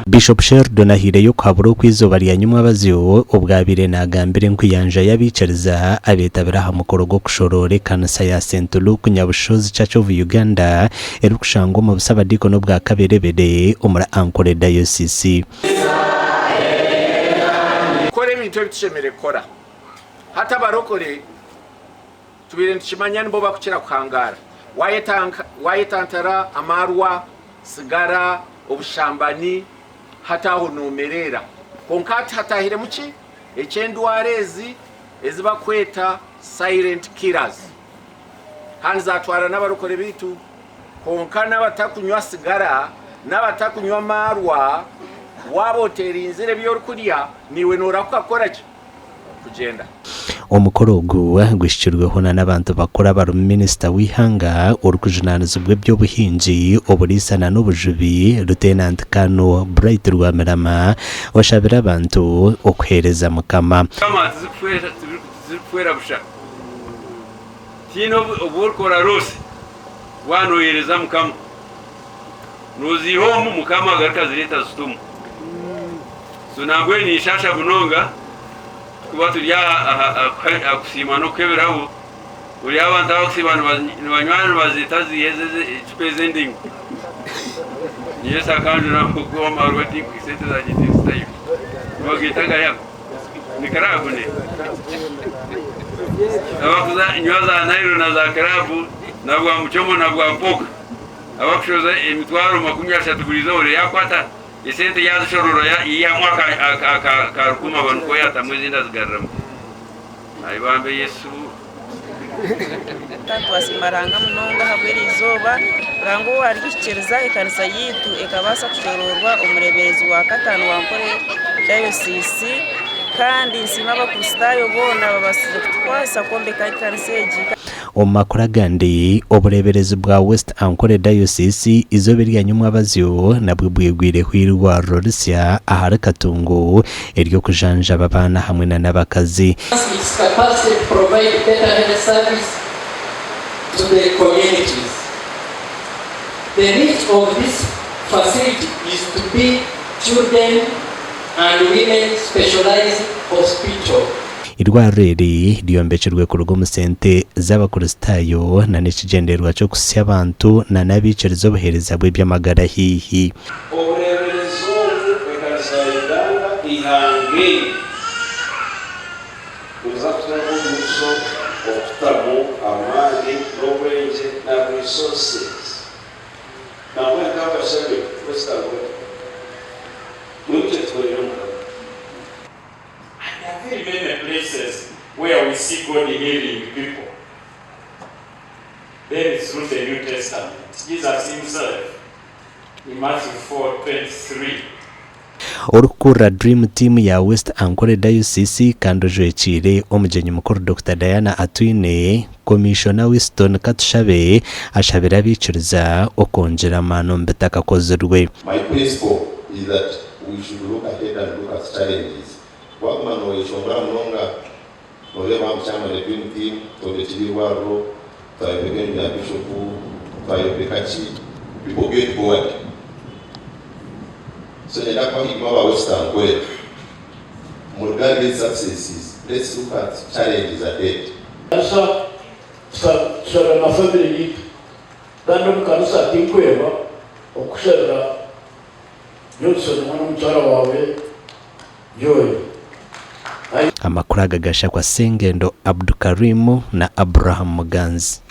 Bishop Sheldon Ahireyo kwaburo kwizoba rya nyuma baziwo ubwabire nagambire nkwiyanja yabicariza abetabira ha mukoro go kushorore kanisa ya St Luke Nyabushozi Church of Uganda erukushango mu busabadiko no bwa kaberebede umura Ankole Diocese kore ibintu bicemere kora hata barokore tubire nshimanya nibo bakukira kukangara wayetantara amarwa sigara obushambani hata honomerera konkati hatahire muki echendwarezi ezibakweta silent killers hanza atwara n'abarokore bitu konkana batakunywa sigara n'abatakunywa marwa wabotera inzire byorukuriya niwe norakukora kugenda omukoro gwishirweho n'abantu bakora bari minister w'ihanga urukujunaniza ubwe by'obuhinji oburisana n'obujubi Lieutenant Kano Bright Rwamirama washabira abantu okuhereza mukama kama zikwera busha tino oburkora rose wanohereza mukama nuzihomu mukama garika zireta stumu sunagwe ni shasha bunonga kuba turya akusima no kweberaho uri abantu akusibana banywana bazitazi yezeze presenting yesa kanju na ko marwati kwisete za jitistay bagitaga yako nikarabune abakuza nywaza nairo na za karabu na bwa muchomo na bwa mpoka abakushoza emitwaro 30 burizore yakwata isente yazishororo ya mwaka akarukuma bantu yata mwezi ndazigaramo ayibambe Yesu tatwasimaranga munonga habwera izoba rango warishikiriza ikanisa yitu ekabasa kushororwa umureberezi wa katanu wa Ankole Diocese kandi nsima bakristayo bona babasize kutwasa kombe kanisa ejika omakuragandi obureberezi bwa West Ankole Diocese izobe rya nyuma abazyo nabwo bwigwire hwirwa Rorisia ahari Katungu eryo kujanja babana hamwe n'abakazi to the communities. The need of this facility is to be children and women specialized hospital. Irwareri liyombecherwe ku rugo musente z'abakristayo na nikigenderwa cyo kusya abantu na nabicerizo bohereza bwe byamagara hihi obureberezo bwekazayidanga ihange uzakutango muso okutamo amani n'obwenje na resources namwe kabashabe kwestago very many places where we see God healing people. There is through the New Testament. Jesus himself, in Matthew 4:23. Orukura Dream Team ya West Ankole Diocese kandojwekire omujenyi mukuru Dr. Diana Atwine Commissioner Winston Katushabe ashabira bicuriza okongera mano mbetaka kozerwe. My principle is that we should look ahead and look at challenges. Wagmano ishonga mnonga noleba mchama ne Dream Team tolechirwa ro tayepekeni ya Bishop tayepekachi people get forward. So the lack of our West Ankole, regardless successes, let's look at challenges ahead. Asa sara na family dando kanisa tinkweba okushara Johnson mwana mchara wawe Joy amakuru agagasha kwa Sengendo Abdukarimu na Abraham Muganzi.